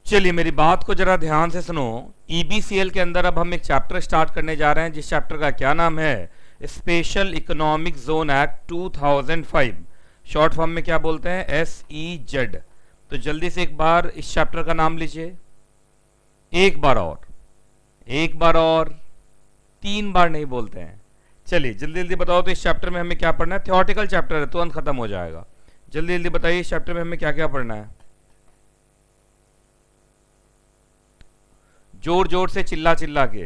चलिए मेरी बात को जरा ध्यान से सुनो। ईबीसीएल के अंदर अब हम एक चैप्टर स्टार्ट करने जा रहे हैं, जिस चैप्टर का क्या नाम है, special economic zone act 2005। Short form में क्या बोलते हैं, SEZ। तो जल्दी से एक बार इस चैप्टर का नाम लीजिए, एक बार और, एक बार और, 3 बार नहीं बोलते हैं। चलिए जल्दी जल्दी बताओ तो इस चैप्टर में हमें क्या पढ़ना है। थ्योरेटिकल चैप्टर है, तुरंत खत्म हो जाएगा। जल्दी जल्दी बताइए इस चैप्टर में हमें क्या क्या पढ़ना है। जोर जोर से, चिल्ला चिल्ला के।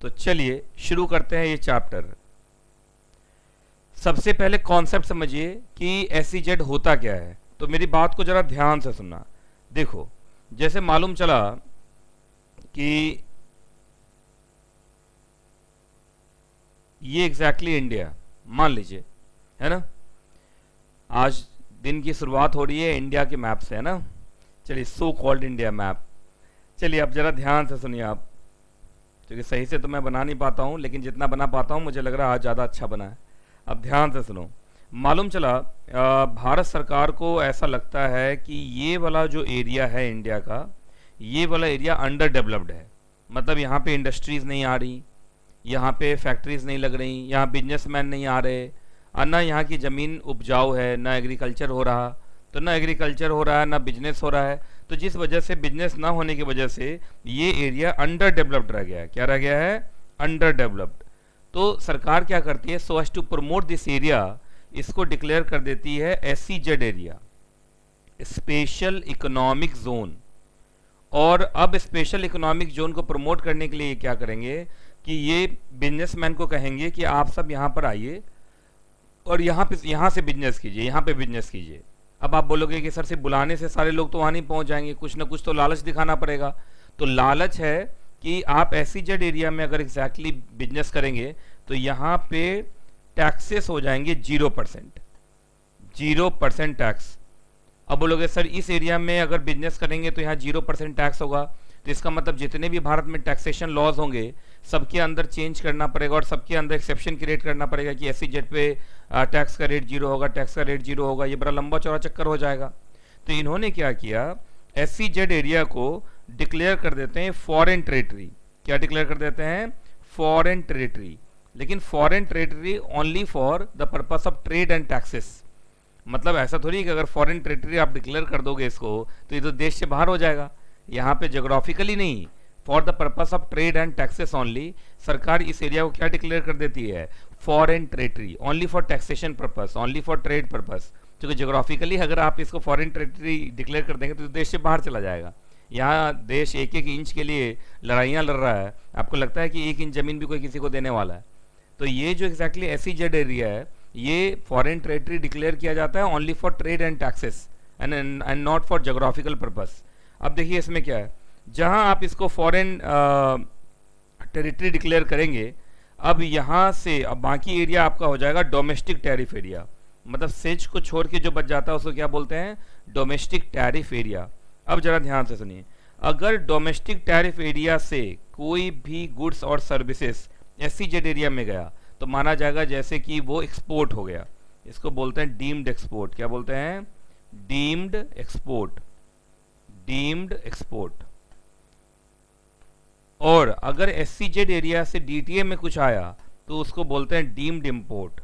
तो चलिए शुरू करते हैं ये चैप्टर। सबसे पहले कॉन्सेप्ट समझिए कि SEZ होता क्या है। तो मेरी बात को जरा ध्यान से सुनना। देखो, जैसे मालूम चला कि ये एग्जैक्टली इंडिया मान लीजिए, है ना। आज दिन की शुरुआत हो रही है इंडिया के मैप से, है ना। चलिए, सो कॉल्ड इंडिया मैप। चलिए अब जरा ध्यान से सुनिए आप, क्योंकि सही से तो मैं बना नहीं पाता हूँ, लेकिन जितना बना पाता हूँ मुझे लग रहा है आज ज़्यादा अच्छा बना है। अब ध्यान से सुनो। मालूम चला भारत सरकार को ऐसा लगता है कि ये वाला जो एरिया है इंडिया का, ये वाला एरिया अंडर डेवलप्ड है। मतलब यहाँ पे इंडस्ट्रीज़ नहीं आ रही, यहाँ पे फैक्ट्रीज नहीं लग रही, यहाँ बिजनेसमैन नहीं आ रहे, और ना यहाँ की ज़मीन उपजाऊ है, ना एग्रीकल्चर हो रहा। तो ना एग्रीकल्चर हो रहा है, ना बिजनेस हो रहा है। तो जिस वजह से बिजनेस ना होने की वजह से ये एरिया अंडर डेवलप्ड रह गया है। क्या रह गया है? Under developed. तो सरकार क्या करती है, so as to promote this area, इसको डिक्लेयर कर देती है SEZ area, special economic zone. और अब स्पेशल इकोनॉमिक जोन को प्रमोट करने के लिए ये क्या करेंगे कि ये बिजनेसमैन को कहेंगे कि आप सब यहाँ पर आइए और यहाँ से बिजनेस कीजिए, यहाँ पे बिजनेस कीजिए। अब आप बोलोगे कि सर, सिर्फ बुलाने से सारे लोग तो वहाँ नहीं पहुँच जाएंगे, कुछ ना कुछ तो लालच दिखाना पड़ेगा। तो लालच है कि आप SEZ एरिया में अगर एग्जैक्टली बिजनेस करेंगे तो यहाँ पे टैक्सेस हो जाएंगे 0%, 0% टैक्स। अब बोलोगे सर, इस एरिया में अगर बिजनेस करेंगे तो यहाँ 0% टैक्स होगा, तो इसका मतलब जितने भी भारत में टैक्सेशन लॉज होंगे सबके अंदर चेंज करना पड़ेगा और सबके अंदर एक्सेप्शन क्रिएट करना पड़ेगा कि SEZ पे टैक्स का रेट 0 होगा, टैक्स का रेट 0 होगा। ये बड़ा लंबा चौड़ा चक्कर हो जाएगा। तो इन्होंने क्या किया, SEZ एरिया को डिक्लेयर कर देते हैं फॉरेन टेरिटरी। क्या डिक्लेयर कर देते हैं? Foreign territory. लेकिन foreign territory only for the purpose of trade and taxes. मतलब ऐसा थोड़ी है कि अगर फॉरेन टेरिटरी आप डिक्लेयर कर दोगे इसको तो ये तो देश से बाहर हो जाएगा। यहाँ पे जोग्राफिकली नहीं, for the purpose of trade and taxes only सरकार इस एरिया को क्या डिक्लेयर कर देती है? Foreign territory, only for taxation purpose, only for trade purpose. क्योंकि जोग्राफिकली अगर आप इसको फॉरेन टेरिटरी डिक्लेयर कर देंगे तो देश से बाहर चला जाएगा। यहाँ देश एक एक इंच के लिए लड़ाइयाँ लड़ रहा है, आपको लगता है कि 1 इंच ज़मीन भी कोई किसी को देने वाला है? तो ये जो एग्जैक्टली SEZ एरिया है, ये फॉरेन टेरिटरी डिक्लेयर किया जाता है only for trade and taxes and not for geographical purpose. अब देखिए इसमें क्या है, जहां आप इसको फॉरेन टेरिटरी डिक्लेयर करेंगे, अब यहाँ से अब बाकी एरिया आपका हो जाएगा डोमेस्टिक टैरिफ एरिया। मतलब सेज को छोड़ के जो बच जाता है उसको क्या बोलते हैं? Domestic tariff area. अब जरा ध्यान से सुनिए, अगर डोमेस्टिक टैरिफ एरिया से कोई भी गुड्स और सर्विसेज SEZ एरिया में गया तो माना जाएगा जैसे कि वो एक्सपोर्ट हो गया। इसको बोलते हैं डीम्ड एक्सपोर्ट। क्या बोलते हैं? Deemed export, deemed export. और अगर SEZ एरिया से DTA में कुछ आया तो उसको बोलते हैं deemed import,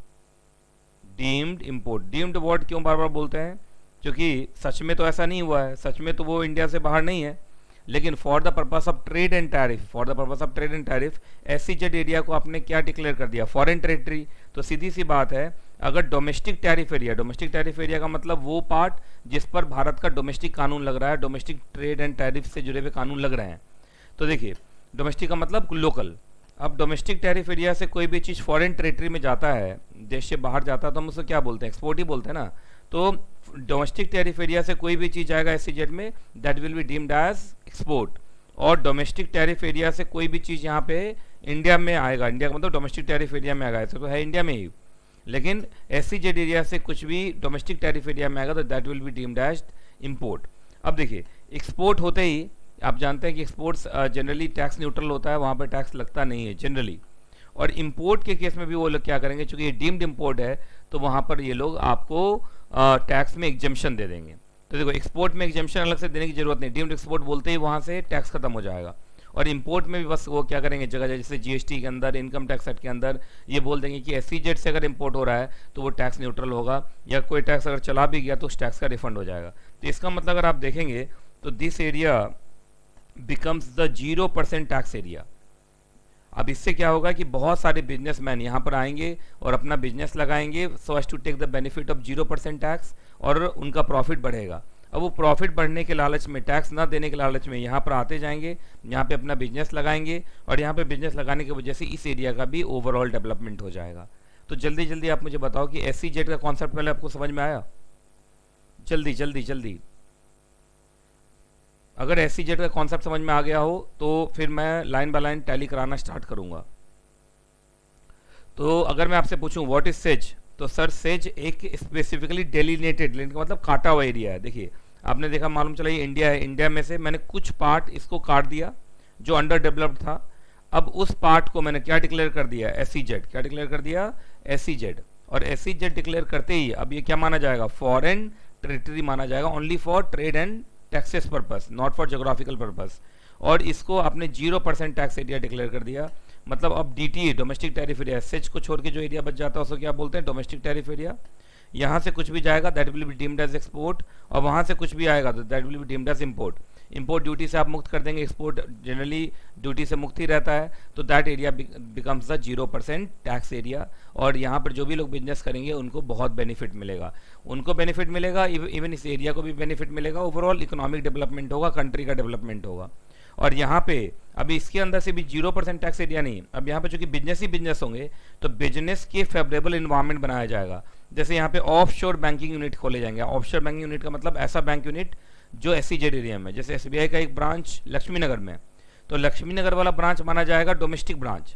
deemed import. Deemed word क्यों बार बार बोलते हैं? क्योंकि सच में तो ऐसा नहीं हुआ है, सच में तो वो इंडिया से बाहर नहीं है, लेकिन for the purpose of trade and tariff, for the purpose of trade and tariff SEZ area को आपने क्या डिक्लेयर कर दिया? Foreign territory. तो सीधी सी बात है, अगर domestic tariff area, domestic tariff area का मतलब वो पार्ट जिस पर भारत का डोमेस्टिक कानून लग रहा है, डोमेस्टिक ट्रेड एंड टैरिफ से जुड़े हुए कानून लग रहे हैं। तो देखिए, डोमेस्टिक का मतलब लोकल। अब डोमेस्टिक टैरिफ एरिया से कोई भी चीज़ फॉरेन टेरिटरी में जाता है, देश से बाहर जाता है, तो हम उसको क्या बोलते हैं? एक्सपोर्ट ही बोलते हैं ना। तो डोमेस्टिक टैरिफ एरिया से कोई भी चीज़ आएगा SEZ में, that will be deemed as export. और डोमेस्टिक टैरिफ एरिया से कोई भी चीज़ यहाँ पे इंडिया में आएगा, इंडिया का मतलब डोमेस्टिक टैरिफ एरिया में आएगा, ऐसा तो है इंडिया में ही, लेकिन SEZ एरिया से कुछ भी डोमेस्टिक टैरिफ एरिया में आएगा तो that will be deemed as import. अब देखिए, एक्सपोर्ट होते ही आप जानते हैं कि एक्सपोर्ट्स जनरली टैक्स न्यूट्रल होता है, वहाँ पर टैक्स लगता नहीं है जनरली। और इंपोर्ट के केस में भी वो लोग क्या करेंगे, चूंकि ये डीम्ड इंपोर्ट है तो वहाँ पर ये लोग आपको टैक्स में एग्जम्पशन दे देंगे। तो देखो एक्सपोर्ट में एग्जेम्पशन अलग से देने की जरूरत नहीं, डीम्ड एक्सपोर्ट बोलते ही वहाँ से टैक्स खत्म हो जाएगा। और इंपोर्ट में भी बस वो क्या करेंगे, जगह जगह जैसे जीएसटी के अंदर, इनकम टैक्स एक्ट के अंदर ये बोल देंगे कि एसईजेड से अगर इंपोर्ट हो रहा है तो वो टैक्स न्यूट्रल होगा, या कोई टैक्स अगर चला भी गया तो उस टैक्स का रिफंड हो जाएगा। तो इसका मतलब अगर आप देखेंगे तो this area becomes the 0% tax area. अब इससे क्या होगा कि बहुत सारे बिजनेसमैन यहाँ पर आएंगे और अपना बिजनेस लगाएंगे so as to take the benefit of 0% tax, और उनका प्रॉफिट बढ़ेगा। अब वो प्रॉफिट बढ़ने के लालच में, टैक्स ना देने के लालच में यहाँ पर आते जाएंगे, यहाँ पे अपना बिजनेस लगाएंगे, और यहाँ पे बिजनेस लगाने की वजह से इस एरिया का भी ओवरऑल डेवलपमेंट हो जाएगा। तो जल्दी जल्दी आप मुझे बताओ कि एसईजेड का कॉन्सेप्ट पहले आपको समझ में आया? जल्दी जल्दी जल्दी। अगर एसईजेड का कॉन्सेप्ट समझ में आ गया हो तो फिर मैं लाइन बाय लाइन टैली कराना स्टार्ट करूंगा। तो अगर मैं आपसे पूछूं व्हाट इज सेज, तो सर सेज एक स्पेसिफिकली डेलिनेटेड, मतलब काटा हुआ एरिया है। देखिए आपने देखा, मालूम चला ये इंडिया है, इंडिया में से मैंने कुछ पार्ट इसको काट दिया जो अंडर डेवलप्ड था। अब उस पार्ट को मैंने क्या डिक्लेयर कर दिया, एसईजेड। क्या डिक्लेयर कर दिया, एसईजेड। और एसईजेड डिक्लेयर करते ही अब ये क्या माना जाएगा, फॉरेन टेरिटरी माना जाएगा, only for trade and taxes purpose, not for geographical purpose. और इसको आपने 0% टैक्स एरिया डिक्लेयर कर दिया। मतलब अब DTA, domestic tariff area, says को छोड़ के जो एरिया बच जाता है उसको क्या बोलते हैं, डोमेस्टिक टैरिफ एरिया। यहाँ से कुछ भी जाएगा that will be deemed as export, और वहाँ से कुछ भी आएगा तो that will be deemed as import. Import duty से आप मुक्त कर देंगे, एक्सपोर्ट जनरली ड्यूटी से मुक्त ही रहता है, तो that area becomes the 0% tax area. और यहाँ पर जो भी लोग बिजनेस करेंगे उनको बहुत बेनिफिट मिलेगा, उनको बेनिफिट मिलेगा, इवन इस एरिया को भी बेनिफिट मिलेगा, ओवरऑल इकोनॉमिक डेवलपमेंट होगा, कंट्री का डेवलपमेंट होगा। और यहाँ पे अभी इसके अंदर से भी 0% टैक्स एरिया नहीं, अब यहाँ पे चूंकि बिजनेस ही बिजनेस होंगे तो बिजनेस के फेवरेबल इन्वायरमेंट बनाया जाएगा। जैसे यहाँ पे ऑफ शोर बैंकिंग यूनिट खोले जाएंगे। ऑफ शोर बैंकिंग यूनिट का मतलब ऐसा बैंक यूनिट जो एसईजेड एरिया में, जैसे एसबीआई का एक ब्रांच लक्ष्मी नगर में, तो लक्ष्मी नगर वाला ब्रांच माना जाएगा डोमेस्टिक ब्रांच।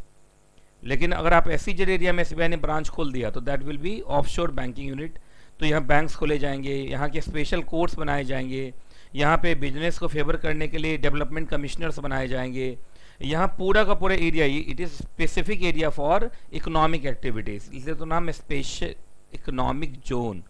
लेकिन अगर आप एसईजेड एरिया में एसबीआई ने ब्रांच खोल दिया तो दैट विल बी ऑफ शोर बैंकिंग यूनिट। तो यहाँ बैंक्स खोले जाएंगे, यहाँ के स्पेशल कोर्ट्स बनाए जाएंगे, यहाँ पे बिजनेस को फेवर करने के लिए डेवलपमेंट कमिश्नर्स बनाए जाएंगे। यहाँ पूरा का पूरा area it is specific area for economic activities, इसलिए तो नाम है special economic zone.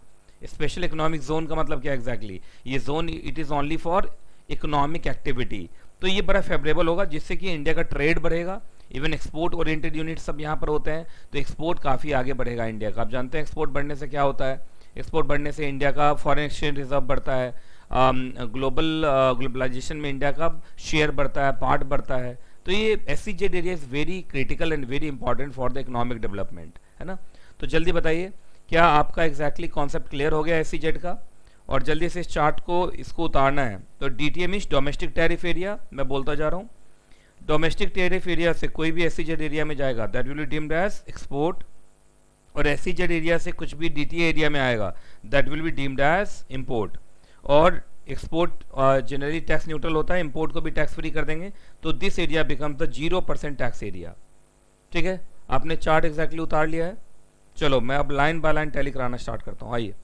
Special economic zone का मतलब क्या एग्जैक्टली, ये zone it is only for economic activity. तो ये बड़ा फेवरेबल होगा जिससे कि इंडिया का ट्रेड बढ़ेगा, इवन एक्सपोर्ट ओरिएंटेड यूनिट सब यहाँ पर होते हैं, तो एक्सपोर्ट काफ़ी आगे बढ़ेगा इंडिया का। आप जानते हैं एक्सपोर्ट बढ़ने से क्या होता है, एक्सपोर्ट बढ़ने से इंडिया का फॉरेन एक्सचेंज रिजर्व बढ़ता है, ग्लोबलाइजेशन में इंडिया का शेयर बढ़ता है, पार्ट बढ़ता है। तो ये SEZ area is very critical and very important for the economic development, है ना। तो जल्दी बताइए क्या आपका एग्जैक्टली कॉन्सेप्ट क्लियर हो गया एसईजेड का, और जल्दी से इस चार्ट को इसको उतारना है। तो DTA means domestic tariff area, मैं बोलता जा रहा हूँ, डोमेस्टिक टैरिफ एरिया से कोई भी एसईजेड एरिया में जाएगा that will be deemed as export, और एसईजेड एरिया से कुछ भी डीटीए एरिया में आएगा that will be deemed as import. और एक्सपोर्ट जनरली टैक्स न्यूट्रल होता है, इंपोर्ट को भी टैक्स फ्री कर देंगे, तो this area becomes the 0% tax area. ठीक है, आपने चार्ट एग्जैक्टली उतार लिया है। चलो मैं अब लाइन बाय लाइन टैली कराना स्टार्ट करता हूँ। आइए,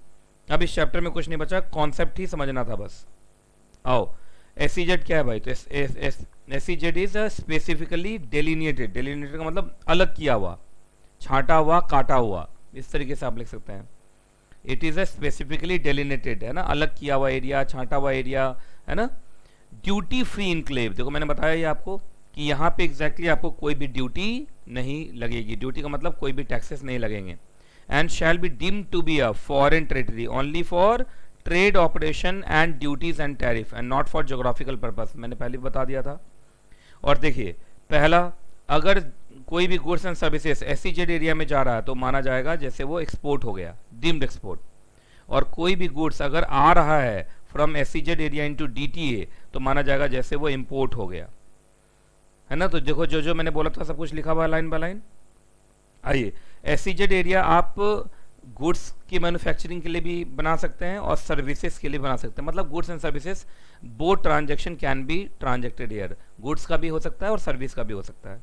अब इस चैप्टर में कुछ नहीं बचा, कॉन्सेप्ट ही समझना था बस। आओ, एसईजेड क्या है भाई, तो एसईजेड इज स्पेसिफिकली डेलिनेटेड। डेलिनेटेड का मतलब अलग किया हुआ, छांटा हुआ, काटा हुआ, इस तरीके से आप लिख सकते हैं। इट इज स्पेसिफिकली डेलिनेटेड, है ना, अलग किया हुआ एरिया, छांटा हुआ एरिया, है ना। ड्यूटी फ्री इनक्लेव, देखो मैंने बताया ये आपको कि यहाँ पे एग्जैक्टली आपको कोई भी ड्यूटी नहीं लगेगी। ड्यूटी का मतलब कोई भी टैक्सेस नहीं लगेंगे। And shall be deemed to be a foreign territory only for trade operation and duties and tariff and not for geographical purpose, मैंने पहले बता दिया था। और देखिए पहला, अगर कोई भी goods and services SEZ area में जा रहा है तो माना जाएगा जैसे वो एक्सपोर्ट हो गया, डीम्ड एक्सपोर्ट। और कोई भी गुड्स अगर आ रहा है from SEZ area into DTA तो माना जाएगा जैसे वो इंपोर्ट हो गया, है ना। तो देखो जो जो मैंने बोला था सब कुछ लिखा हुआ है लाइन बाय लाइन। आइए, एसईजेड एरिया आप गुड्स की मैन्युफैक्चरिंग के लिए भी बना सकते हैं और सर्विसेज के लिए बना सकते हैं, मतलब goods and services both transaction can be transacted here, goods का भी हो सकता है और सर्विस का भी हो सकता है।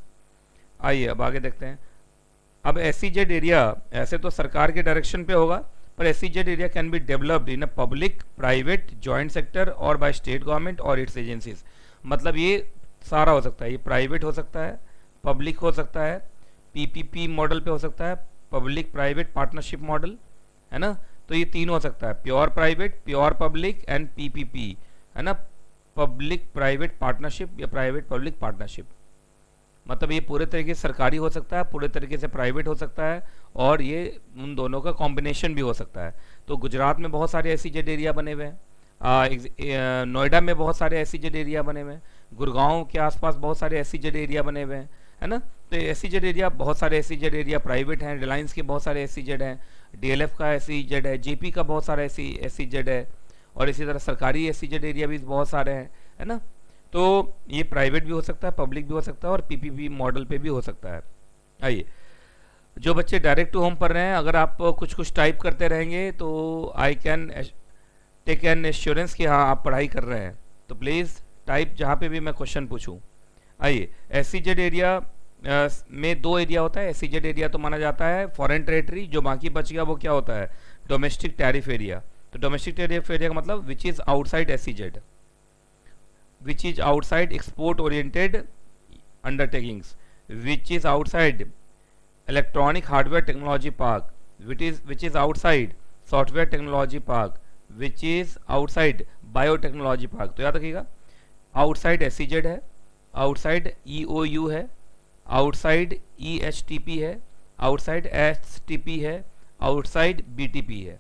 आइए अब आगे देखते हैं। अब एसईजेड एरिया ऐसे तो सरकार के डायरेक्शन पे होगा, पर SEZ area can be developed in a public, private, joint sector और बाय स्टेट गवर्नमेंट और इट्स एजेंसीज। मतलब ये सारा हो सकता है, ये प्राइवेट हो सकता है, पब्लिक हो सकता है, पीपीपी मॉडल पे हो सकता है, पब्लिक प्राइवेट पार्टनरशिप मॉडल, है ना, तो ये तीन हो सकता है, pure private, pure public and PPP, है ना, पब्लिक प्राइवेट पार्टनरशिप या प्राइवेट पब्लिक पार्टनरशिप। मतलब ये पूरे तरीके से सरकारी हो सकता है, पूरे तरीके से प्राइवेट हो सकता है, और ये उन दोनों का कॉम्बिनेशन भी हो सकता है। तो गुजरात में बहुत सारे एसीजेड एरिया बने हुए हैं, नोएडा में बहुत सारे एसीजेड एरिया बने हुए हैं, गुड़गांव के आसपास बहुत सारे एसीजेड एरिया बने हुए हैं, है ना। तो एसीजेड एरिया, बहुत सारे एसीजेड एरिया प्राइवेट हैं, रिलायंस के बहुत सारे एसीजेड हैं, डीएलएफ का एसीजेड है, जेपी का बहुत सारा एसीजेड है, और इसी तरह सरकारी एसीजेड एरिया भी बहुत सारे हैं, है ना। तो ये प्राइवेट भी हो सकता है, पब्लिक भी हो सकता है, और पीपीपी मॉडल पे भी हो सकता है। आइए, जो बच्चे डायरेक्ट टू होम पढ़ रहे हैं, अगर आप कुछ कुछ टाइप करते रहेंगे तो I can take an assurance कि हाँ आप पढ़ाई कर रहे हैं। तो प्लीज़ टाइप जहाँ पे भी मैं क्वेश्चन पूछूं। आइए, एसीजेड एरिया में दो एरिया होता है। एसीजेड एरिया तो माना जाता है फॉरेन टेरिटरी, जो बाकी बच गया वो क्या होता है, डोमेस्टिक टैरिफ एरिया। तो डोमेस्टिक टैरिफ एरिया का मतलब which is outside ACZ, which is outside export oriented undertakings, which is outside electronic hardware technology park, which is outside software technology park, which is outside biotechnology park। तो याद रखिएगा, outside ACZ है, outside EOU है, outside ईएचटीपी है, outside STP है, outside BTP है।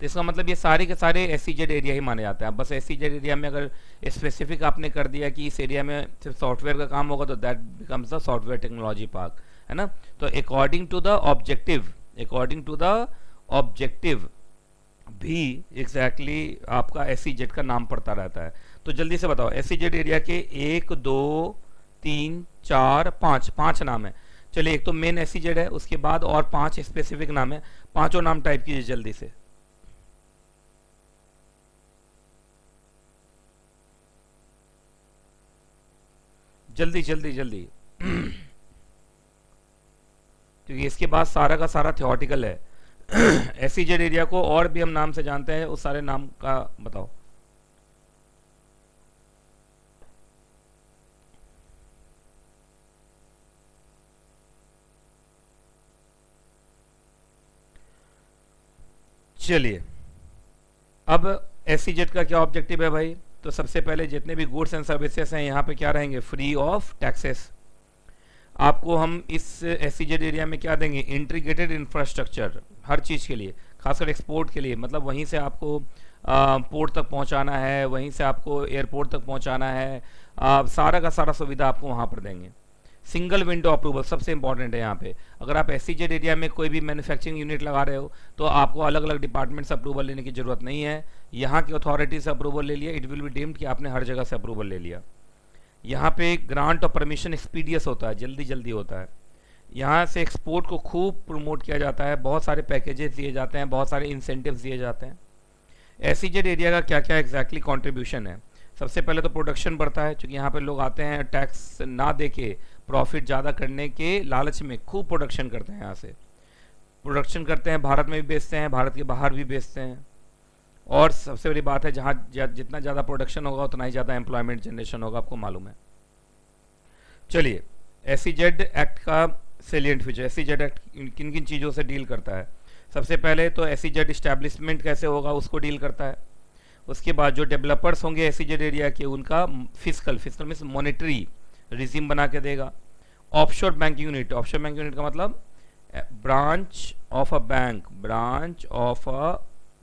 तो इसका मतलब ये सारे के सारे एसीजेड एरिया ही माने जाते हैं। बस एसीजेड एरिया में अगर स्पेसिफिक आपने कर दिया कि इस एरिया में सिर्फ सॉफ्टवेयर का काम होगा तो that becomes the software technology park, है ना। तो according to the objective, according to the objective भी एग्जैक्टली आपका एसीजेड का नाम पड़ता रहता है। तो जल्दी से बताओ, एसीजेड एरिया के 1 2 3 4 5 5 नाम है। चलिए, एक तो मेन एसीजेड है, उसके बाद और 5 स्पेसिफिक नाम है। पांचों नाम टाइप कीजिए जल्दी से। जल्दी जल्दी जल्दी क्योंकि इसके बाद सारा का सारा थियोरटिकल है। एसीजेड एरिया को और भी हम नाम से जानते हैं, उस सारे नाम का बताओ। चलिए, अब एसीजेड का क्या ऑब्जेक्टिव है भाई। तो सबसे पहले जितने भी गुड्स एंड सर्विसेज हैं यहाँ पे क्या रहेंगे, फ्री ऑफ टैक्सेस। आपको हम इस एसीजेड एरिया में क्या देंगे, इंटीग्रेटेड इंफ्रास्ट्रक्चर हर चीज़ के लिए, खासकर एक्सपोर्ट के लिए। मतलब वहीं से आपको पोर्ट तक पहुँचाना है, वहीं से आपको एयरपोर्ट तक पहुँचाना है, सारा का सारा सुविधा आपको वहाँ पर देंगे। सिंगल विंडो अप्रूवल सबसे इंपॉर्टेंट है यहाँ पे। अगर आप एसीजेड एरिया में कोई भी मैन्युफैक्चरिंग यूनिट लगा रहे हो तो आपको अलग अलग डिपार्टमेंट से अप्रूवल लेने की जरूरत नहीं है। यहाँ की अथॉरिटी से अप्रूवल ले लिया, इट विल बी डीम्ड कि आपने हर जगह से अप्रूवल ले लिया। यहाँ पे ग्रांट और परमिशन एक्सपीडियस होता है, जल्दी जल्दी होता है। यहाँ से एक्सपोर्ट को खूब प्रमोट किया जाता है, बहुत सारे पैकेजेस दिए जाते हैं, बहुत सारे इंसेंटिव्स दिए जाते हैं। एसीजेड एरिया का क्या क्या एग्जैक्टली कॉन्ट्रीब्यूशन है। सबसे पहले तो प्रोडक्शन बढ़ता है, क्योंकि यहाँ पे लोग आते हैं टैक्स ना दे के प्रॉफिट ज़्यादा करने के लालच में खूब प्रोडक्शन करते हैं। यहाँ से प्रोडक्शन करते हैं, भारत में भी बेचते हैं, भारत के बाहर भी बेचते हैं। और सबसे बड़ी बात है, जहाँ जितना ज़्यादा प्रोडक्शन होगा उतना ही ज़्यादा एम्प्लॉयमेंट जनरेशन होगा, आपको मालूम है। चलिए, एसीजेड एक्ट का सेलिएंट फीचर। एसीजेड एक्ट किन किन चीज़ों से डील करता है। सबसे पहले तो एसीजेड इस्टेब्लिशमेंट कैसे होगा उसको डील करता है। उसके बाद जो डेवलपर्स होंगे एसीजेड एरिया के, उनका फिजिकल मीन्स मॉनेटरी रिजीम बना के देगा। Offshore banking unit, offshore banking unit का मतलब branch of a bank, branch of a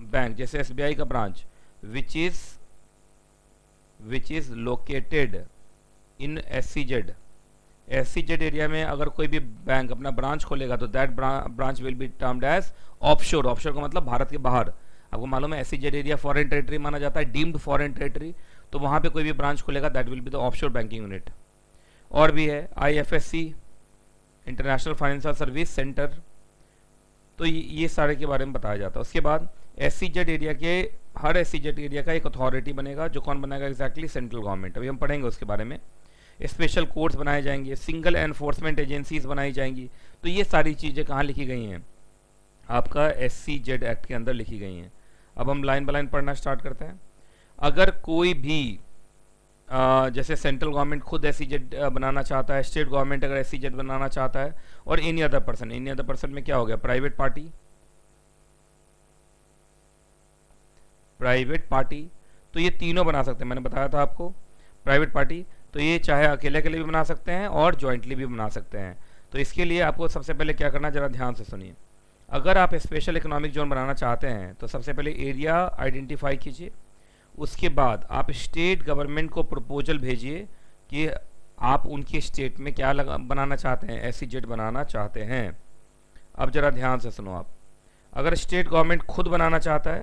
bank, जैसे एसबीआई का branch which is located in SEZ. SEZ area में अगर कोई भी बैंक अपना ब्रांच खोलेगा तो that branch will be termed as offshore. Offshore का मतलब भारत के बाहर। आपको मालूम है एसीजेड एरिया फॉरेन टेरिटरी माना जाता है, डीम्ड फॉरेन टेरिटरी। तो वहाँ पे कोई भी ब्रांच खुलेगा that will be the offshore banking unit. और भी है IFSC, international financial service centre. तो ये सारे के बारे में बताया जाता है। उसके बाद एसीजेड एरिया के, हर एसीजेड एरिया का एक अथॉरिटी बनेगा, जो कौन बनाएगा एग्जैक्टली, सेंट्रल गवर्नमेंट। अभी हम पढ़ेंगे उसके बारे में। स्पेशल कोर्ट्स बनाए जाएंगे, सिंगल एनफोर्समेंट एजेंसीज बनाई जाएंगी। तो ये सारी चीज़ें कहाँ लिखी गई हैं, आपका एसीजेड एक्ट के अंदर लिखी गई हैं। अब हम लाइन बाय लाइन पढ़ना स्टार्ट करते हैं। अगर कोई भी जैसे सेंट्रल गवर्नमेंट खुद एसीजेड बनाना चाहता है, स्टेट गवर्नमेंट अगर एसीजेड बनाना चाहता है, और एनी अदर पर्सन में क्या हो गया, प्राइवेट पार्टी, प्राइवेट पार्टी, तो ये तीनों बना सकते हैं, मैंने बताया था आपको प्राइवेट पार्टी, तो ये चाहे अकेले अकेले भी बना सकते हैं और जॉइंटली भी बना सकते हैं। तो इसके लिए आपको सबसे पहले क्या करना है, ज़रा ध्यान से सुनिए। अगर आप स्पेशल इकोनॉमिक जोन बनाना चाहते हैं तो सबसे पहले एरिया आइडेंटिफाई कीजिए, उसके बाद आप स्टेट गवर्नमेंट को प्रपोजल भेजिए कि आप उनके स्टेट में क्या बनाना चाहते हैं, SEZ बनाना चाहते हैं। अब ज़रा ध्यान से सुनो आप, अगर स्टेट गवर्नमेंट खुद बनाना चाहता है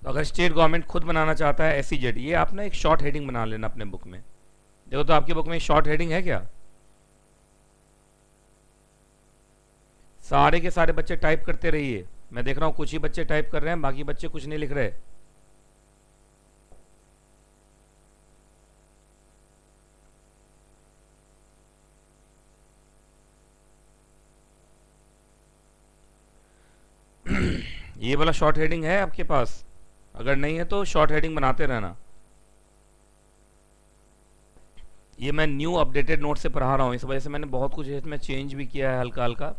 तो अगर स्टेट गवर्नमेंट खुद बनाना चाहता है SEZ, ये आप ना एक शॉर्ट हेडिंग बना लेना अपने बुक में। देखो तो आपकी बुक में शॉर्ट हेडिंग है क्या? सारे के सारे बच्चे टाइप करते रहिए, मैं देख रहा हूँ कुछ ही बच्चे टाइप कर रहे हैं, बाकी बच्चे कुछ नहीं लिख रहे। ये वाला शॉर्ट हेडिंग है आपके पास? अगर नहीं है तो शॉर्ट हेडिंग बनाते रहना। ये मैं न्यू अपडेटेड नोट से पढ़ा रहा हूँ, इस वजह से मैंने बहुत कुछ इसमें चेंज भी किया है हल्का हल्का।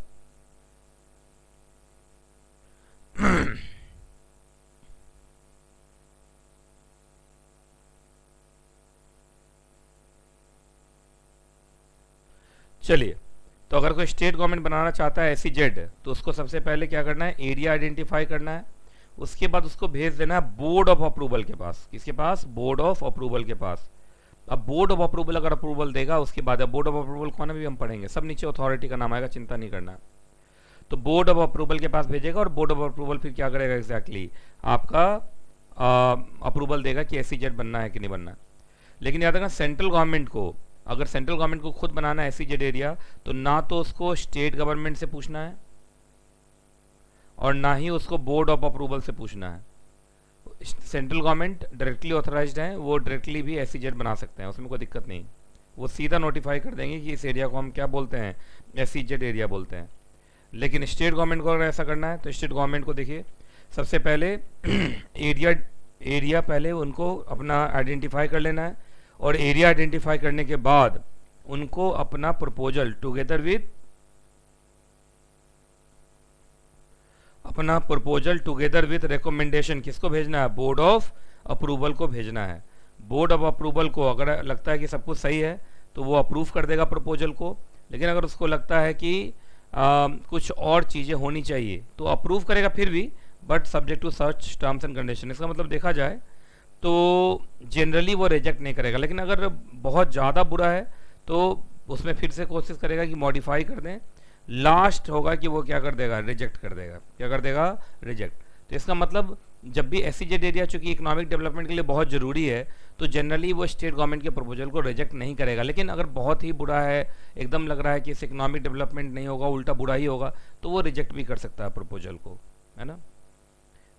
चलिए, तो अगर कोई स्टेट गवर्नमेंट बनाना चाहता है SEZ, तो उसको सबसे पहले क्या करना है, एरिया आइडेंटिफाई करना है, उसके बाद उसको भेज देना है बोर्ड ऑफ अप्रूवल के पास। किसके पास? बोर्ड ऑफ अप्रूवल के पास। अब बोर्ड ऑफ अप्रूवल अगर अप्रूवल देगा, उसके बाद बोर्ड ऑफ अप्रूवल कौन है भी हम पढ़ेंगे, सब नीचे अथॉरिटी का नाम आएगा, चिंता नहीं करना। तो बोर्ड ऑफ अप्रूवल के पास भेजेगा और बोर्ड ऑफ अप्रूवल फिर क्या करेगा एग्जैक्टली, आपका अप्रूवल देगा कि SEZ बनना है कि नहीं बनना है। लेकिन याद रखना, सेंट्रल गवर्नमेंट को, अगर सेंट्रल गवर्नमेंट को खुद बनाना है SEZ एरिया, तो ना तो उसको स्टेट गवर्नमेंट से पूछना है और ना ही उसको बोर्ड ऑफ अप्रूवल से पूछना है। सेंट्रल गवर्नमेंट डायरेक्टली ऑथराइज्ड है, वो डायरेक्टली भी SEZ बना सकते हैं, उसमें कोई दिक्कत नहीं। वो सीधा नोटिफाई कर देंगे कि इस एरिया को हम क्या बोलते हैं, SEZ एरिया बोलते हैं। लेकिन स्टेट गवर्नमेंट को अगर ऐसा करना है तो स्टेट गवर्नमेंट को देखिए, सबसे पहले एरिया पहले उनको अपना आइडेंटिफाई कर लेना है, और एरिया आइडेंटिफाई करने के बाद उनको अपना प्रपोजल टुगेदर विथ रिकमेंडेशन किसको भेजना है, बोर्ड ऑफ अप्रूवल को भेजना है। बोर्ड ऑफ अप्रूवल को अगर लगता है कि सब कुछ सही है तो वो अप्रूव कर देगा प्रपोजल को, लेकिन अगर उसको लगता है कि कुछ और चीज़ें होनी चाहिए तो अप्रूव करेगा फिर भी, बट सब्जेक्ट टू सर्च टर्म्स एंड कंडीशन। इसका मतलब देखा जाए तो जनरली वो रिजेक्ट नहीं करेगा, लेकिन अगर बहुत ज़्यादा बुरा है तो उसमें फिर से कोशिश करेगा कि मॉडिफाई कर दें। लास्ट होगा कि वो क्या कर देगा, रिजेक्ट कर देगा। क्या कर देगा? रिजेक्ट। तो इसका मतलब जब भी SEZ एरिया चूंकि इकोनॉमिक डेवलपमेंट के लिए बहुत ज़रूरी है, तो जनरली वो स्टेट गवर्नमेंट के प्रपोजल को रिजेक्ट नहीं करेगा। लेकिन अगर बहुत ही बुरा है, एकदम लग रहा है कि इस इकोनॉमिक डेवलपमेंट नहीं होगा, उल्टा बुरा ही होगा, तो वो रिजेक्ट भी कर सकता है प्रपोजल को, है ना।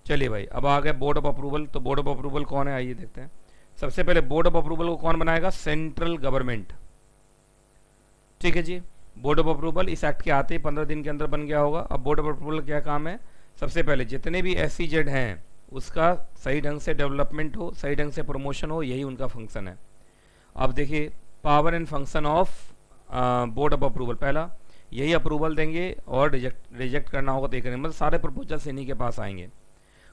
चलिए भाई, अब आ गए बोर्ड ऑफ अप्रूवल। तो बोर्ड ऑफ अप्रूवल कौन है, आइए देखते हैं। सबसे पहले बोर्ड ऑफ अप्रूवल को कौन बनाएगा, सेंट्रल गवर्नमेंट। ठीक है जी, बोर्ड ऑफ अप्रूवल इस एक्ट के आते ही 15 दिन के अंदर बन गया होगा। अब बोर्ड ऑफ अप्रूवल क्या काम है, सबसे पहले जितने भी SEZ हैं उसका सही ढंग से डेवलपमेंट हो, सही ढंग से प्रमोशन हो, यही उनका फंक्शन है। अब देखिए, power and function of board of approval, पहला यही अप्रूवल देंगे और रिजेक्ट करना होगा तो ये करेंगे, मतलब सारे प्रपोजल्स इन्हीं के पास आएंगे।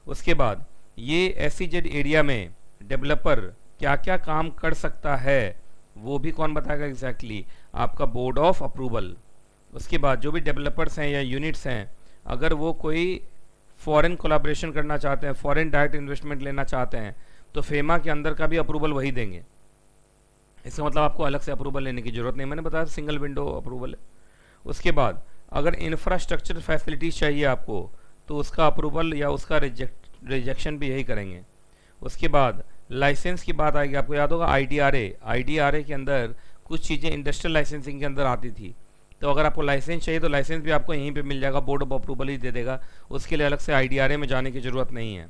उसके बाद ये SEZ एरिया में डेवलपर क्या क्या काम कर सकता है वो भी कौन बताएगा एग्जैक्टली, आपका बोर्ड ऑफ अप्रूवल। उसके बाद जो भी डेवलपर्स हैं या यूनिट्स हैं, अगर वो कोई फॉरेन कोलैबोरेशन करना चाहते हैं, फॉरेन डायरेक्ट इन्वेस्टमेंट लेना चाहते हैं, तो फेमा के अंदर का भी अप्रूवल वही देंगे। इसका मतलब आपको अलग से अप्रूवल लेने की जरूरत नहीं, मैंने बताया सिंगल विंडो अप्रूवल है। उसके बाद अगर इंफ्रास्ट्रक्चर फैसिलिटीज़ चाहिए आपको, तो उसका अप्रूवल या उसका रिजेक्शन भी यही करेंगे। उसके बाद लाइसेंस की बात आएगी, आपको याद होगा IDRA के अंदर कुछ चीज़ें इंडस्ट्रियल लाइसेंसिंग के अंदर आती थी, तो अगर आपको लाइसेंस चाहिए तो लाइसेंस भी आपको यहीं पे मिल जाएगा, बोर्ड ऑफ अप्रूवल ही दे देगा, उसके लिए अलग से IDRA में जाने की ज़रूरत नहीं है।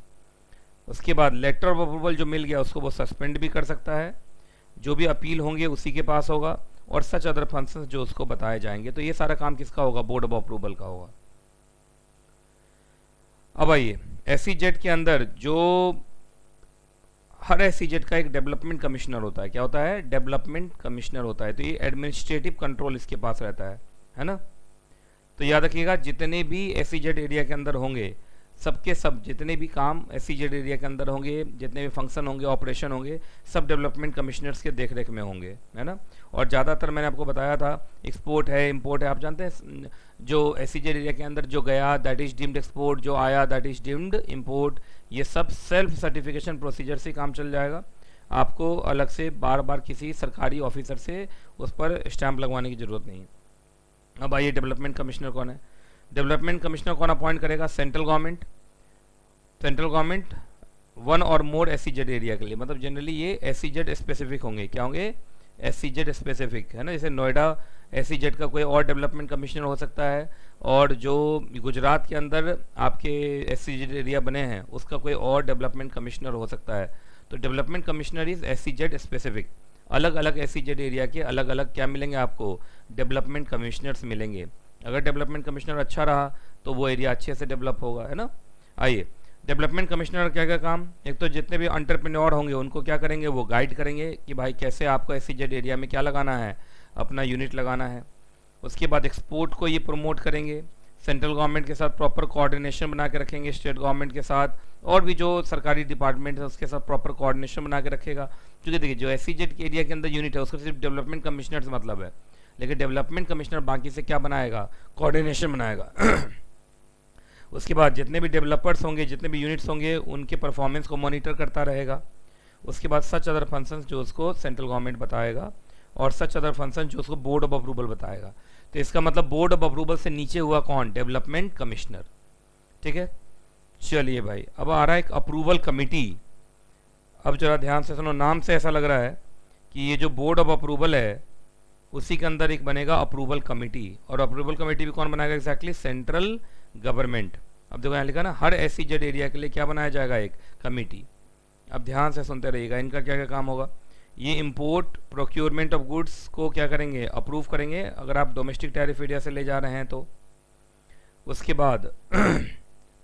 उसके बाद लेटर ऑफ अप्रूवल जो मिल गया उसको वो सस्पेंड भी कर सकता है, जो भी अपील होंगे उसी के पास होगा, और सच अदर फंक्शंस जो उसको बताए जाएंगे। तो ये सारा काम किसका होगा, बोर्ड ऑफ अप्रूवल का होगा। अब आइए, SEZ के अंदर जो हर SEZ का एक डेवलपमेंट कमिश्नर होता है। क्या होता है, डेवलपमेंट कमिश्नर होता है। तो ये एडमिनिस्ट्रेटिव कंट्रोल इसके पास रहता है ना। तो याद रखिएगा, जितने भी SEZ एरिया के अंदर होंगे सबके सब जितने भी काम एसईजेड एरिया के अंदर होंगे, जितने भी फंक्शन होंगे, ऑपरेशन होंगे, सब डेवलपमेंट कमिश्नर्स के देख रेख में होंगे, है ना। और ज़्यादातर मैंने आपको बताया था एक्सपोर्ट है, इंपोर्ट है, आप जानते हैं जो एसईजेड एरिया के अंदर जो गया दैट इज़ डीम्ड एक्सपोर्ट, जो आया दैट इज़ डीम्ड इंपोर्ट। ये सब सेल्फ सर्टिफिकेशन प्रोसीजर से काम चल जाएगा, आपको अलग से बार बार किसी सरकारी ऑफिसर से उस पर स्टैंप लगवाने की ज़रूरत नहीं है। अब आइए डेवलपमेंट कमिश्नर कौन है। डेवलपमेंट कमिश्नर कौन अपॉइंट करेगा? Central government. Central government one और मोर एसईजेड एरिया के लिए, मतलब जनरली ये एसईजेड स्पेसिफिक होंगे। क्या होंगे? एसईजेड स्पेसिफिक, है ना। जैसे नोएडा एसईजेड का कोई और डेवलपमेंट कमिश्नर हो सकता है, और जो गुजरात के अंदर आपके एसईजेड एरिया बने हैं उसका कोई और डेवलपमेंट कमिश्नर हो सकता है। तो development commissioner is SEZ specific. अलग अलग एसईजेड एरिया के अलग अलग क्या मिलेंगे आपको? डेवलपमेंट कमिश्नर्स मिलेंगे। अगर डेवलपमेंट कमिश्नर अच्छा रहा तो वो एरिया अच्छे से डेवलप होगा, है ना। आइए, डेवलपमेंट कमिश्नर क्या क्या काम? एक तो जितने भी एंटरप्रेन्योर होंगे उनको क्या करेंगे? वो गाइड करेंगे कि भाई कैसे आपको एसईजेड एरिया में क्या लगाना है, अपना यूनिट लगाना है। उसके बाद एक्सपोर्ट को ये प्रमोट करेंगे, सेंट्रल गवर्नमेंट के साथ प्रॉपर कोऑर्डिनेशन बना के रखेंगे, स्टेट गवर्नमेंट के साथ और भी जो सरकारी डिपार्टमेंट है उसके साथ प्रॉपर कोऑर्डिनेशन बना के रखेगा। क्योंकि देखिए जो एसईजेड के एरिया के अंदर यूनिट है उसको सिर्फ डेवलपमेंट कमिश्नर से मतलब है, लेकिन डेवलपमेंट कमिश्नर बाकी से क्या बनाएगा? कोऑर्डिनेशन बनाएगा। उसके बाद जितने भी डेवलपर्स होंगे, जितने भी यूनिट्स होंगे, उनके परफॉर्मेंस को मॉनिटर करता रहेगा। उसके बाद सच अदर फंक्शंस जो उसको सेंट्रल गवर्नमेंट बताएगा, और सच अदर फंक्शन जो उसको बोर्ड ऑफ अप्रूवल बताएगा। तो इसका मतलब बोर्ड ऑफ अप्रूवल से नीचे हुआ कौन? डेवलपमेंट कमिश्नर, ठीक है। चलिए भाई, अब आ रहा है एक अप्रूवल कमेटी। अब जरा ध्यान से सुनो, नाम से ऐसा लग रहा है कि ये जो बोर्ड ऑफ अप्रूवल है उसी के अंदर एक बनेगा अप्रूवल कमेटी, और अप्रूवल कमेटी भी कौन बनाएगा? Exactly central government. अब देखो यहाँ लिखा ना, हर एसईजेड एरिया के लिए क्या बनाया जाएगा? एक कमेटी। अब ध्यान से सुनते रहिएगा, इनका क्या क्या काम होगा। ये इंपोर्ट प्रोक्योरमेंट ऑफ गुड्स को क्या करेंगे? अप्रूव करेंगे, अगर आप डोमेस्टिक टैरिफ एरिया से ले जा रहे हैं तो। उसके बाद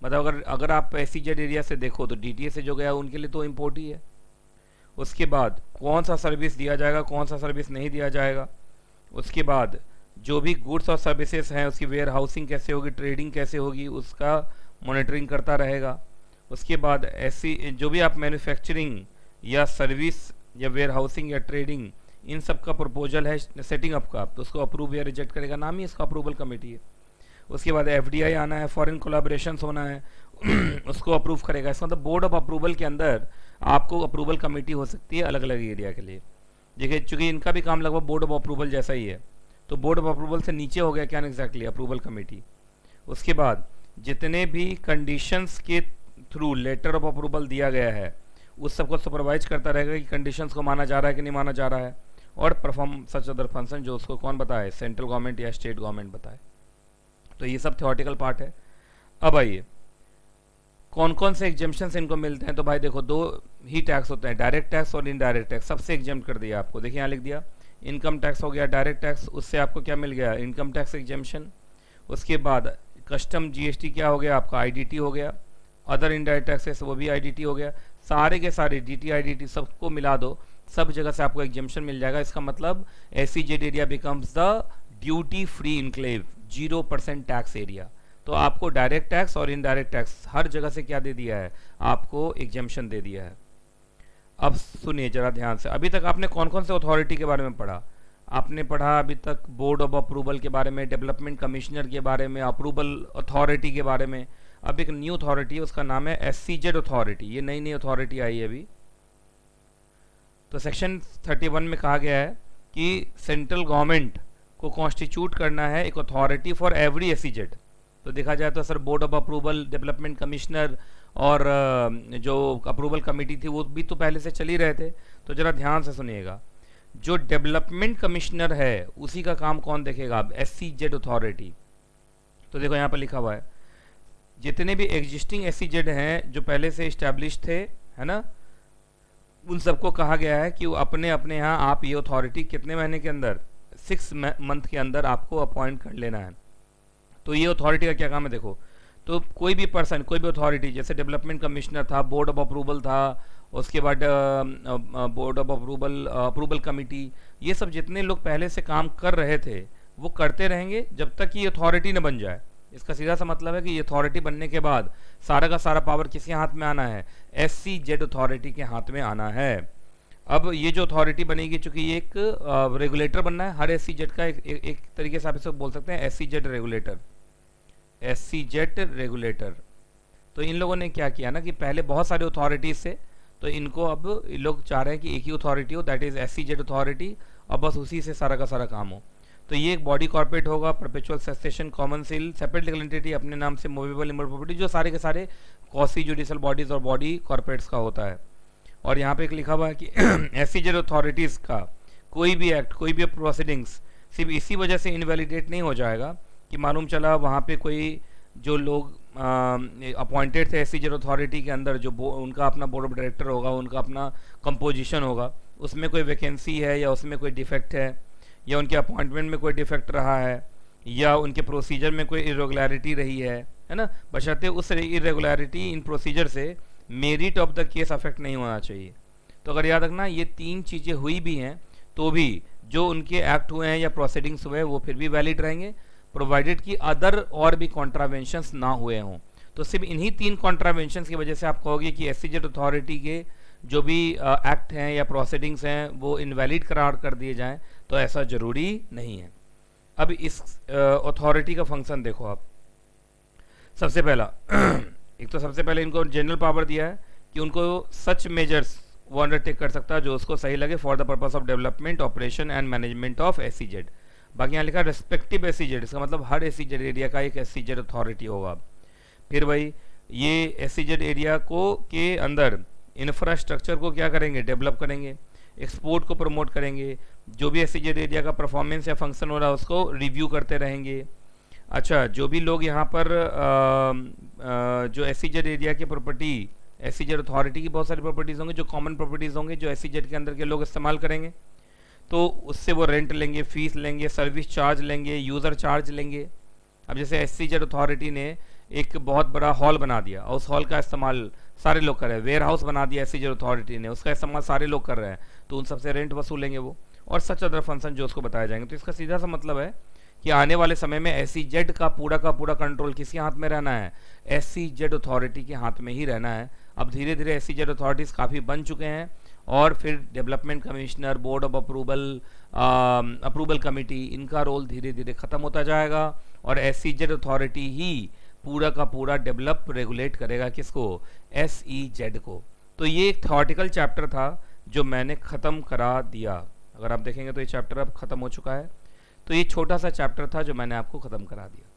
मतलब अगर आप एसईजेड एरिया से देखो तो डीटीए से जो गया उनके लिए तो इम्पोर्ट ही है। उसके बाद कौन सा सर्विस दिया जाएगा, कौन सा सर्विस नहीं दिया जाएगा। उसके बाद जो भी गुड्स और सर्विसेज हैं उसकी वेयर हाउसिंग कैसे होगी, ट्रेडिंग कैसे होगी, उसका मॉनिटरिंग करता रहेगा। उसके बाद ऐसी जो भी आप मैन्युफैक्चरिंग या सर्विस या वेयर हाउसिंग या ट्रेडिंग इन सब का प्रपोजल है सेटिंग अप का, तो उसको अप्रूव या रिजेक्ट करेगा, नाम ही इसका अप्रूवल कमेटी है। उसके बाद एफडीआई आना है, फॉरेन कोलैबोरेशंस होना है उसको अप्रूव करेगा। इसका मतलब बोर्ड ऑफ अप्रूवल के अंदर आपको अप्रूवल कमेटी हो सकती है अलग अलग एरिया के लिए। देखिए चूंकि इनका भी काम लगभग बोर्ड ऑफ अप्रूवल जैसा ही है, तो बोर्ड ऑफ अप्रूवल से नीचे हो गया क्या एग्जैक्टली? Approval committee. उसके बाद जितने भी कंडीशंस के थ्रू लेटर ऑफ अप्रूवल दिया गया है उस सबको सुपरवाइज करता रहेगा कि कंडीशंस को माना जा रहा है कि नहीं माना जा रहा है, और परफॉर्म सच अदर फंक्शन जो उसको कौन बताए? सेंट्रल गवर्नमेंट या स्टेट गवर्नमेंट बताए। तो ये सब थ्योरेटिकल पार्ट है। अब आइए कौन कौन से एग्जेम्पशंस इनको मिलते हैं। तो भाई देखो, दो ही टैक्स होते हैं, डायरेक्ट टैक्स और इनडायरेक्ट टैक्स। सबसे एग्जेम्प्ट कर दिया आपको, देखिए यहाँ लिख दिया इनकम टैक्स हो गया डायरेक्ट टैक्स, उससे आपको क्या मिल गया? Income tax exemption. उसके बाद कस्टम जीएसटी क्या हो गया आपका? आईडीटी हो गया। अदर इनडायरेक्ट टैक्सेस वो भी आईडीटी हो गया। सारे के सारे डीटी आईडीटी सबको मिला दो, सब जगह से आपको एग्जेम्पशन मिल जाएगा। इसका मतलब SEZ area becomes the duty free enclave, 0% tax area. तो आपको डायरेक्ट टैक्स और इनडायरेक्ट टैक्स हर जगह से क्या दे दिया है? आपको एग्जेम्पशन दे दिया है। अब सुनिए जरा ध्यान से, अभी तक आपने कौन कौन से अथॉरिटी के बारे में पढ़ा? आपने पढ़ा अभी तक बोर्ड ऑफ अप्रूवल के बारे में, डेवलपमेंट कमिश्नर के बारे में, अप्रूवल अथॉरिटी के बारे में। अब एक न्यू अथॉरिटी है, उसका नाम है एसईजेड अथॉरिटी। ये नई नई अथॉरिटी आई है अभी। तो सेक्शन 31 में कहा गया है कि सेंट्रल गवर्नमेंट को कॉन्स्टिट्यूट करना है एक अथॉरिटी फॉर एवरी एसईजेड। तो देखा जाए तो sir board of approval, development commissioner और जो अप्रूवल कमेटी थी वो भी तो पहले से चल ही रहे थे। तो जरा ध्यान से सुनिएगा, जो डेवलपमेंट कमिश्नर है उसी का काम कौन देखेगा? अब एसईजेड अथॉरिटी। तो देखो यहाँ पर लिखा हुआ है जितने भी एग्जिस्टिंग एसईजेड हैं जो पहले से इस्टेब्लिश थे, है ना, उन सबको कहा गया है कि वो अपने अपने यहाँ आप ये अथॉरिटी कितने महीने के अंदर? 6 मंथ के अंदर आपको अपॉइंट कर लेना है। तो ये अथॉरिटी का क्या काम है? देखो, तो कोई भी पर्सन, कोई भी अथॉरिटी, जैसे डेवलपमेंट कमिश्नर था, बोर्ड ऑफ अप्रूवल था, उसके बाद board of approval, approval committee, ये सब जितने लोग पहले से काम कर रहे थे वो करते रहेंगे जब तक कि अथॉरिटी न बन जाए। इसका सीधा सा मतलब है कि ये अथॉरिटी बनने के बाद सारा का सारा पावर किसके हाथ में आना है, SEZ अथॉरिटी के हाथ में आना है। अब ये जो अथॉरिटी बनेगी, चूंकि ये एक रेगुलेटर बनना है हर SEZ का, एक तरीके से आप इसको बोल सकते हैं SEZ रेगुलेटर, SEZ रेगुलेटर। तो इन लोगों ने क्या किया ना कि पहले बहुत सारे अथॉरिटीज से, तो इनको अब ये लोग चाह रहे हैं कि एक ही अथॉरिटी हो, दैट इज SEZ अथॉरिटी, और बस उसी से सारा का सारा काम हो। तो ये एक बॉडी कॉर्पोरेट होगा, perpetual cessation, common seal, separate legal entity, अपने नाम से मूवेबल इमूवेबल प्रॉपर्टी, जो सारे के सारे कॉसी जुडिशियल बॉडीज और बॉडी कॉर्पोरेट्स का होता है। और यहाँ पे एक लिखा हुआ है कि SEZ अथॉरिटीज़ का कोई भी एक्ट, कोई भी प्रोसीडिंग्स सिर्फ इसी वजह से इनवैलिडेट नहीं हो जाएगा कि मालूम चला वहाँ पे कोई जो लोग अपॉइंटेड थे SEZ अथॉरिटी के अंदर, जो उनका अपना बोर्ड ऑफ डायरेक्टर होगा, उनका अपना कंपोजिशन होगा, उसमें कोई वैकेंसी है या उसमें कोई डिफेक्ट है, या उनके अपॉइंटमेंट में कोई डिफेक्ट रहा है, या उनके प्रोसीजर में कोई इरेगुलरिटी रही है ना, बशर्ते उस इरेगुलरिटी इन प्रोसीजर से merit of the case affect नहीं होना चाहिए। तो अगर याद रखना ये तीन चीज़ें हुई भी हैं तो भी जो उनके एक्ट हुए हैं या प्रोसीडिंग्स हुए हैं वो फिर भी वैलिड रहेंगे, प्रोवाइडेड कि अदर और भी कॉन्ट्रावेंशंस ना हुए हों। तो सिर्फ इन्हीं तीन कॉन्ट्रावेंशंस की वजह से आप कहोगे कि SEZ अथॉरिटी के जो भी एक्ट हैं या प्रोसीडिंग्स हैं वो इनवैलिड करार कर दिए जाएं, तो ऐसा ज़रूरी नहीं है। अब इस अथॉरिटी का फंक्शन देखो आप। सबसे पहला एक तो सबसे पहले इनको जनरल पावर दिया है कि उनको सच मेजर्स वो अंडरटेक कर सकता है जो उसको सही लगे for the purpose of development, operation and management of SEZ। बाकी यहाँ लिखा रेस्पेक्टिव SEZ, इसका मतलब हर SEZ एरिया का एक SEZ अथॉरिटी होगा। फिर भाई ये SEZ एरिया को के अंदर इंफ्रास्ट्रक्चर को क्या करेंगे, डेवलप करेंगे, एक्सपोर्ट को प्रमोट करेंगे, जो भी SEZ एरिया का परफॉर्मेंस या फंक्शन हो रहा है उसको रिव्यू करते रहेंगे। अच्छा, जो भी लोग यहाँ पर जो SEZ एरिया की प्रॉपर्टी, SEZ अथॉरिटी की बहुत सारी प्रॉपर्टीज़ होंगी जो कॉमन प्रॉपर्टीज़ होंगे जो SEZ के अंदर के लोग इस्तेमाल करेंगे, तो उससे वो रेंट लेंगे, फीस लेंगे, सर्विस चार्ज लेंगे, यूज़र चार्ज लेंगे। अब जैसे SEZ अथॉरिटी ने एक बहुत बड़ा हॉल बना दिया और उस हॉल का इस्तेमाल सारे लोग कर रहे हैं, वेयर हाउस बना दिया SEZ अथॉरिटी ने, उसका इस्तेमाल सारे लोग कर रहे हैं, तो उन सबसे रेंट वसूलेंगे वो, और सच अदर फंक्शन जो उसको बताए जाएंगे। तो इसका सीधा सा मतलब है कि आने वाले समय में SEZ का पूरा कंट्रोल किसके हाथ में रहना है, SEZ अथॉरिटी के हाथ में ही रहना है। अब धीरे धीरे SEZ अथॉरिटीज़ काफ़ी बन चुके हैं और फिर development commissioner, board of approval committee, इनका रोल धीरे धीरे ख़त्म होता जाएगा और SEZ अथॉरिटी ही पूरा का पूरा डेवलप रेगुलेट करेगा किसको, SEZ को। तो ये एक थ्योरेटिकल चैप्टर था जो मैंने ख़त्म करा दिया। अगर आप देखेंगे तो ये चैप्टर अब ख़त्म हो चुका है। तो ये छोटा सा चैप्टर था जो मैंने आपको ख़त्म करा दिया।